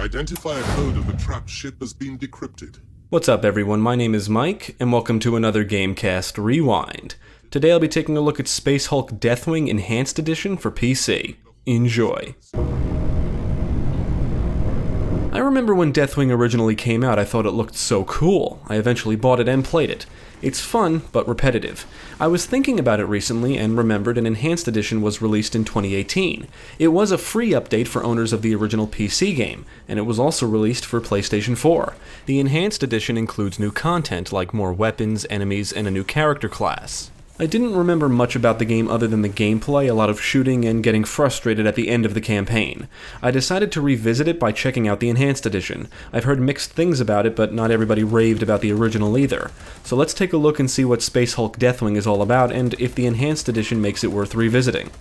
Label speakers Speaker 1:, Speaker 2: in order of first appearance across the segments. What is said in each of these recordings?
Speaker 1: identifier code of the trapped ship has been decrypted.
Speaker 2: What's up everyone, my name is Mike, and welcome to another GameCast Rewind. Today I'll be taking a look at Space Hulk Deathwing Enhanced Edition for PC. Enjoy. I remember when Deathwing originally came out, I thought it looked so cool. I eventually bought it and played it. It's fun, but repetitive. I was thinking about it recently and remembered an Enhanced Edition was released in 2018. It was a free update for owners of the original PC game, and it was also released for PlayStation 4. The Enhanced Edition includes new content like more weapons, enemies, and a new character class. I didn't remember much about the game other than the gameplay, a lot of shooting, and getting frustrated at the end of the campaign. I decided to revisit it by checking out the Enhanced Edition. I've heard mixed things about it, but not everybody raved about the original either. So let's take a look and see what Space Hulk Deathwing is all about, and if the Enhanced Edition makes it worth revisiting.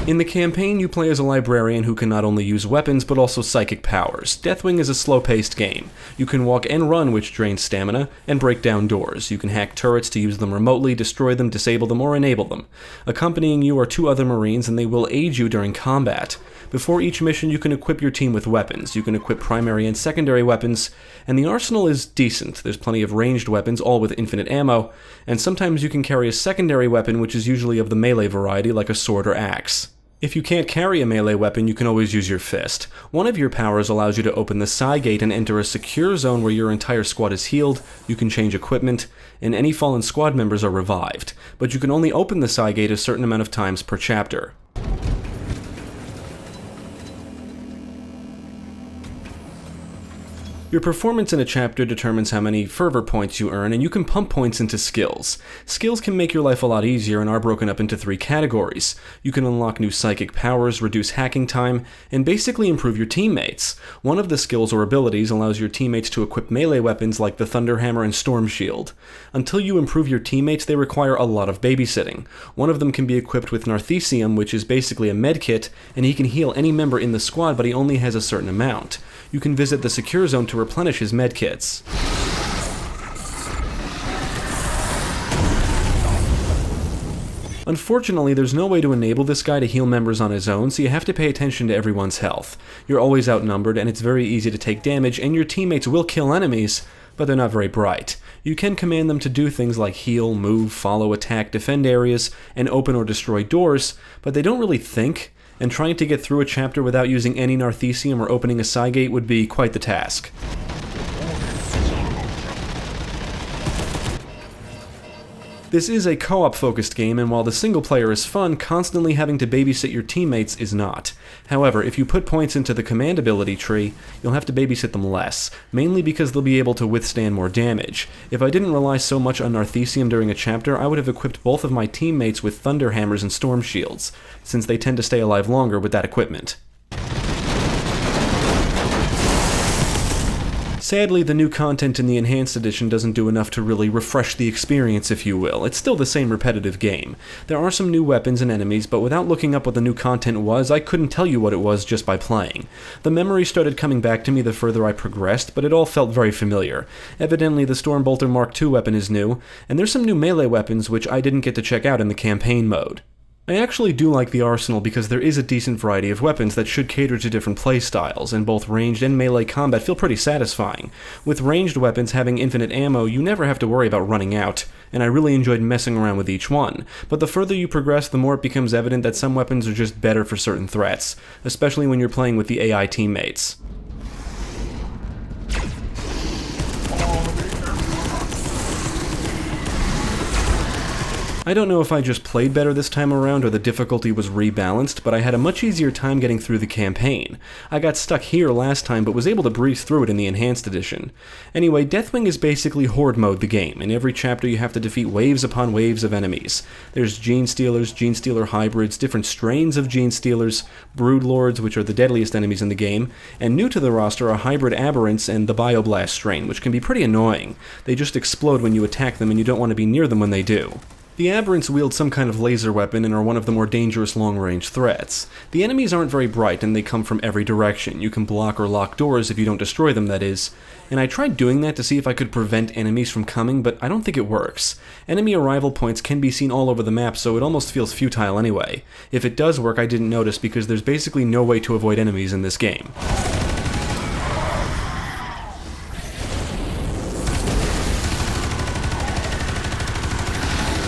Speaker 2: In the campaign, you play as a librarian who can not only use weapons, but also psychic powers. Deathwing is a slow-paced game. You can walk and run, which drains stamina, and break down doors. You can hack turrets to use them remotely, destroy them, disable them, or enable them. Accompanying you are two other Marines, and they will aid you during combat. Before each mission, you can equip your team with weapons. You can equip primary and secondary weapons, and the arsenal is decent. There's plenty of ranged weapons, all with infinite ammo, and sometimes you can carry a secondary weapon, which is usually of the melee variety, like a sword or axe. If you can't carry a melee weapon, you can always use your fist. One of your powers allows you to open the Psi Gate and enter a secure zone where your entire squad is healed, you can change equipment, and any fallen squad members are revived. But you can only open the Psi Gate a certain amount of times per chapter. Your performance in a chapter determines how many fervor points you earn, and you can pump points into skills. Skills can make your life a lot easier and are broken up into 3 categories. You can unlock new psychic powers, reduce hacking time, and basically improve your teammates. One of the skills or abilities allows your teammates to equip melee weapons like the Thunderhammer and Storm Shield. Until you improve your teammates, they require a lot of babysitting. One of them can be equipped with Narthecium, which is basically a medkit, and he can heal any member in the squad, but he only has a certain amount. You can visit the secure zone to replenish his medkits. Unfortunately, there's no way to enable this guy to heal members on his own, so you have to pay attention to everyone's health. You're always outnumbered, and it's very easy to take damage, and your teammates will kill enemies, but they're not very bright. You can command them to do things like heal, move, follow, attack, defend areas, and open or destroy doors, but they don't really think, and trying to get through a chapter without using any Narthecium or opening a Psi Gate would be quite the task. This is a co-op focused game, and while the single player is fun, constantly having to babysit your teammates is not. However, if you put points into the command ability tree, you'll have to babysit them less, mainly because they'll be able to withstand more damage. If I didn't rely so much on Narthecium during a chapter, I would have equipped both of my teammates with Thunderhammers and Storm Shields, since they tend to stay alive longer with that equipment. Sadly, the new content in the Enhanced Edition doesn't do enough to really refresh the experience, if you will. It's still the same repetitive game. There are some new weapons and enemies, but without looking up what the new content was, I couldn't tell you what it was just by playing. The memory started coming back to me the further I progressed, but it all felt very familiar. Evidently, the Stormbolter Mark II weapon is new, and there's some new melee weapons which I didn't get to check out in the campaign mode. I actually do like the arsenal because there is a decent variety of weapons that should cater to different playstyles, and both ranged and melee combat feel pretty satisfying. With ranged weapons having infinite ammo, you never have to worry about running out, and I really enjoyed messing around with each one. But the further you progress, the more it becomes evident that some weapons are just better for certain threats, especially when you're playing with the AI teammates. I don't know if I just played better this time around or the difficulty was rebalanced, but I had a much easier time getting through the campaign. I got stuck here last time, but was able to breeze through it in the Enhanced Edition. Anyway, Deathwing is basically Horde mode the game. In every chapter you have to defeat waves upon waves of enemies. There's Gene Stealers, Gene Stealer hybrids, different strains of Gene Stealers, Broodlords, which are the deadliest enemies in the game, and new to the roster are hybrid aberrants and the Bioblast strain, which can be pretty annoying. They just explode when you attack them and you don't want to be near them when they do. The aberrants wield some kind of laser weapon and are one of the more dangerous long-range threats. The enemies aren't very bright and they come from every direction. You can block or lock doors if you don't destroy them, that is. And I tried doing that to see if I could prevent enemies from coming, but I don't think it works. Enemy arrival points can be seen all over the map, so it almost feels futile anyway. If it does work, I didn't notice because there's basically no way to avoid enemies in this game.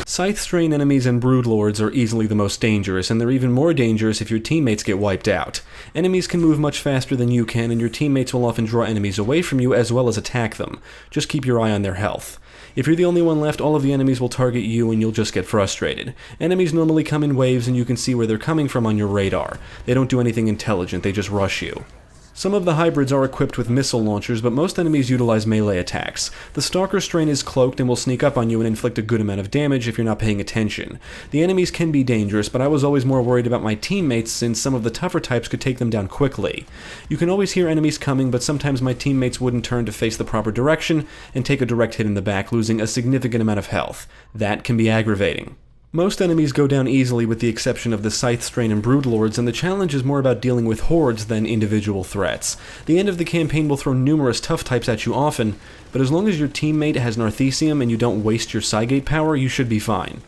Speaker 2: Scythe-strain enemies and broodlords are easily the most dangerous, and they're even more dangerous if your teammates get wiped out. Enemies can move much faster than you can, and your teammates will often draw enemies away from you as well as attack them. Just keep your eye on their health. If you're the only one left, all of the enemies will target you and you'll just get frustrated. Enemies normally come in waves and you can see where they're coming from on your radar. They don't do anything intelligent, they just rush you. Some of the hybrids are equipped with missile launchers, but most enemies utilize melee attacks. The Stalker strain is cloaked and will sneak up on you and inflict a good amount of damage if you're not paying attention. The enemies can be dangerous, but I was always more worried about my teammates since some of the tougher types could take them down quickly. You can always hear enemies coming, but sometimes my teammates wouldn't turn to face the proper direction and take a direct hit in the back, losing a significant amount of health. That can be aggravating. Most enemies go down easily with the exception of the Scythe strain and broodlords, and the challenge is more about dealing with hordes than individual threats. The end of the campaign will throw numerous tough types at you often, but as long as your teammate has Narthesium and you don't waste your Cygate power, you should be fine.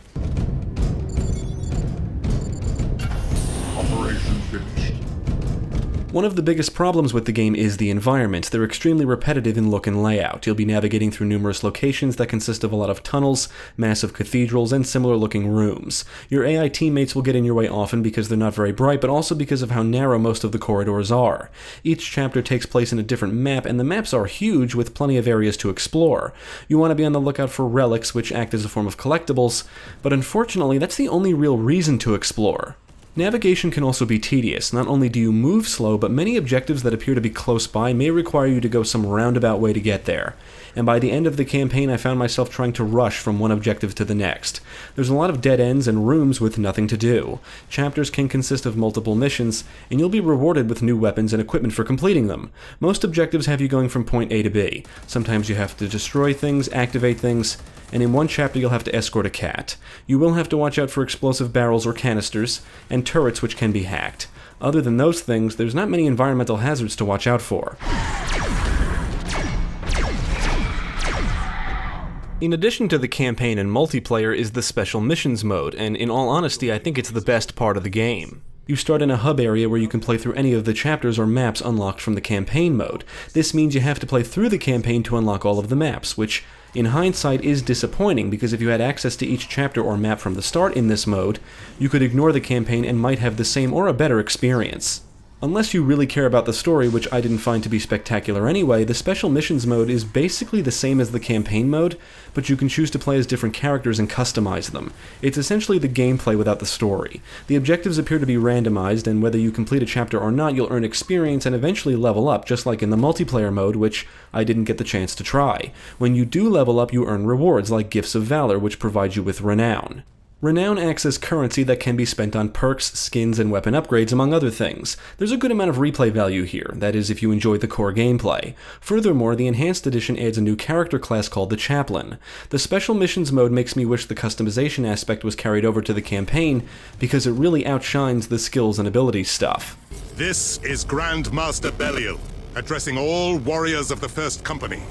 Speaker 1: Operation finished.
Speaker 2: One of the biggest problems with the game is the environment. They're extremely repetitive in look and layout. You'll be navigating through numerous locations that consist of a lot of tunnels, massive cathedrals, and similar looking rooms. Your AI teammates will get in your way often because they're not very bright, but also because of how narrow most of the corridors are. Each chapter takes place in a different map, and the maps are huge with plenty of areas to explore. You want to be on the lookout for relics, which act as a form of collectibles, but unfortunately that's the only real reason to explore. Navigation can also be tedious. Not only do you move slow, but many objectives that appear to be close by may require you to go some roundabout way to get there. And by the end of the campaign, I found myself trying to rush from one objective to the next. There's a lot of dead ends and rooms with nothing to do. Chapters can consist of multiple missions, and you'll be rewarded with new weapons and equipment for completing them. Most objectives have you going from point A to B. Sometimes you have to destroy things, activate things, and in one chapter you'll have to escort a cat. You will have to watch out for explosive barrels or canisters, and turrets which can be hacked. Other than those things, there's not many environmental hazards to watch out for. In addition to the campaign and multiplayer is the special missions mode, and in all honesty I think it's the best part of the game. You start in a hub area where you can play through any of the chapters or maps unlocked from the campaign mode. This means you have to play through the campaign to unlock all of the maps, which in hindsight is disappointing because if you had access to each chapter or map from the start in this mode, you could ignore the campaign and might have the same or a better experience. Unless you really care about the story, which I didn't find to be spectacular anyway, the special missions mode is basically the same as the campaign mode, but you can choose to play as different characters and customize them. It's essentially the gameplay without the story. The objectives appear to be randomized, and whether you complete a chapter or not, you'll earn experience and eventually level up, just like in the multiplayer mode, which I didn't get the chance to try. When you do level up, you earn rewards like Gifts of Valor, which provide you with renown. Renown acts as currency that can be spent on perks, skins, and weapon upgrades, among other things. There's a good amount of replay value here, that is if you enjoy the core gameplay. Furthermore, the Enhanced Edition adds a new character class called the Chaplain. The Special Missions mode makes me wish the customization aspect was carried over to the campaign, because it really outshines the skills and abilities stuff.
Speaker 1: This is Grandmaster Belial, addressing all warriors of the First Company.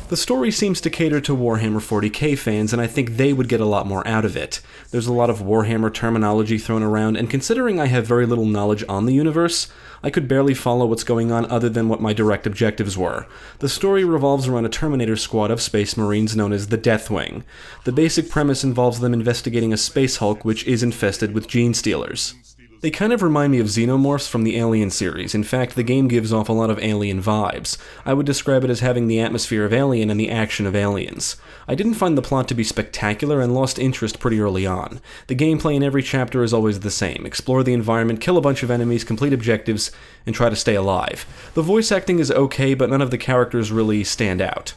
Speaker 2: The story seems to cater to Warhammer 40k fans, and I think they would get a lot more out of it. There's a lot of Warhammer terminology thrown around, and considering I have very little knowledge on the universe, I could barely follow what's going on other than what my direct objectives were. The story revolves around a Terminator squad of Space Marines known as the Deathwing. The basic premise involves them investigating a Space Hulk which is infested with gene stealers. They kind of remind me of xenomorphs from the Alien series. In fact, the game gives off a lot of Alien vibes. I would describe it as having the atmosphere of Alien and the action of Aliens. I didn't find the plot to be spectacular and lost interest pretty early on. The gameplay in every chapter is always the same. Explore the environment, kill a bunch of enemies, complete objectives, and try to stay alive. The voice acting is okay, but none of the characters really stand out.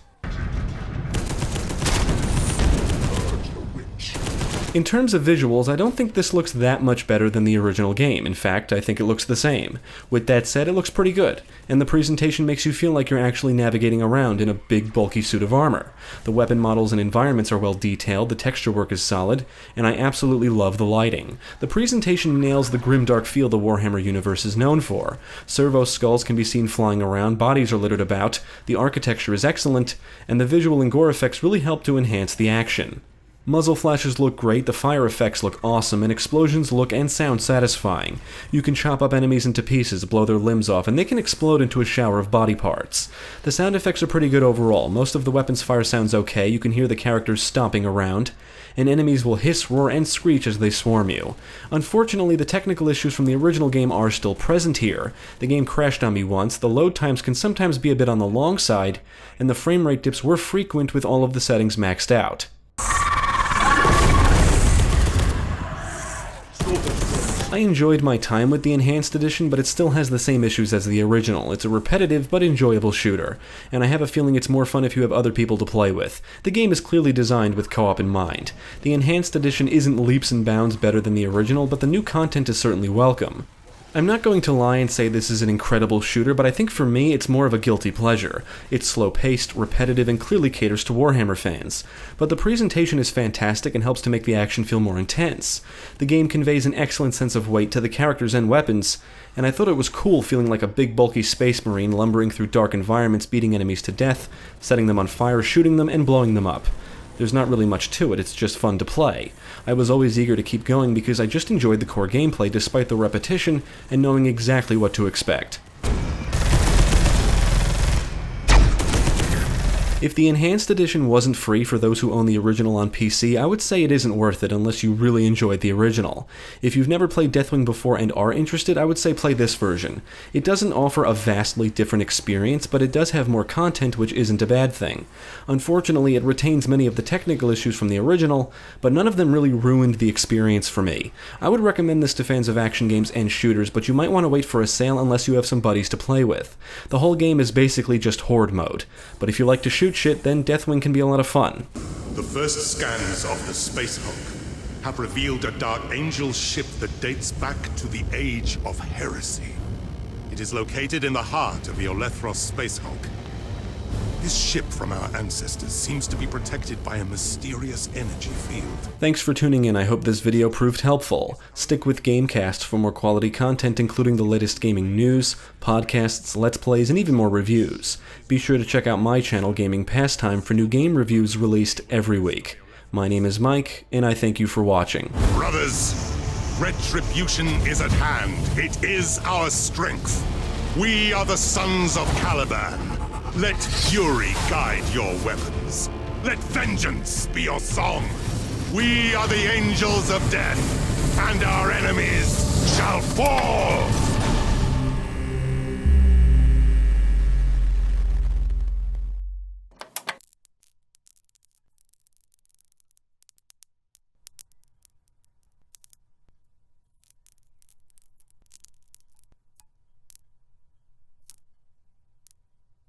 Speaker 2: In terms of visuals, I don't think this looks that much better than the original game. In fact, I think it looks the same. With that said, it looks pretty good, and the presentation makes you feel like you're actually navigating around in a big, bulky suit of armor. The weapon models and environments are well detailed, the texture work is solid, and I absolutely love the lighting. The presentation nails the grimdark feel the Warhammer universe is known for. Servo skulls can be seen flying around, bodies are littered about, the architecture is excellent, and the visual and gore effects really help to enhance the action. Muzzle flashes look great, the fire effects look awesome, and explosions look and sound satisfying. You can chop up enemies into pieces, blow their limbs off, and they can explode into a shower of body parts. The sound effects are pretty good overall. Most of the weapons fire sounds okay, you can hear the characters stomping around, and enemies will hiss, roar, and screech as they swarm you. Unfortunately, the technical issues from the original game are still present here. The game crashed on me once, the load times can sometimes be a bit on the long side, and the frame rate dips were frequent with all of the settings maxed out. I enjoyed my time with the Enhanced Edition, but it still has the same issues as the original. It's a repetitive but enjoyable shooter, and I have a feeling it's more fun if you have other people to play with. The game is clearly designed with co-op in mind. The Enhanced Edition isn't leaps and bounds better than the original, but the new content is certainly welcome. I'm not going to lie and say this is an incredible shooter, but I think for me it's more of a guilty pleasure. It's slow-paced, repetitive, and clearly caters to Warhammer fans. But the presentation is fantastic and helps to make the action feel more intense. The game conveys an excellent sense of weight to the characters and weapons, and I thought it was cool feeling like a big bulky space marine lumbering through dark environments, beating enemies to death, setting them on fire, shooting them, and blowing them up. There's not really much to it, it's just fun to play. I was always eager to keep going because I just enjoyed the core gameplay despite the repetition and knowing exactly what to expect. If the Enhanced Edition wasn't free for those who own the original on PC, I would say it isn't worth it unless you really enjoyed the original. If you've never played Deathwing before and are interested, I would say play this version. It doesn't offer a vastly different experience, but it does have more content, which isn't a bad thing. Unfortunately, it retains many of the technical issues from the original, but none of them really ruined the experience for me. I would recommend this to fans of action games and shooters, but you might want to wait for a sale unless you have some buddies to play with. The whole game is basically just horde mode, but if you like to shoot shit, then Deathwing can be a lot of fun.
Speaker 1: The first scans of the Space Hulk have revealed a Dark Angel ship that dates back to the Age of Heresy. It is located in the heart of the Olethros Space Hulk. This ship from our ancestors seems to be protected by a mysterious energy field.
Speaker 2: Thanks for tuning in, I hope this video proved helpful. Stick with GameCast for more quality content including the latest gaming news, podcasts, let's plays, and even more reviews. Be sure to check out my channel, Gaming Pastime, for new game reviews released every week. My name is Mike, and I thank you for watching.
Speaker 1: Brothers, retribution is at hand. It is our strength. We are the sons of Caliban. Let fury guide your weapons. Let vengeance be your song. We are the angels of death, and our enemies shall fall!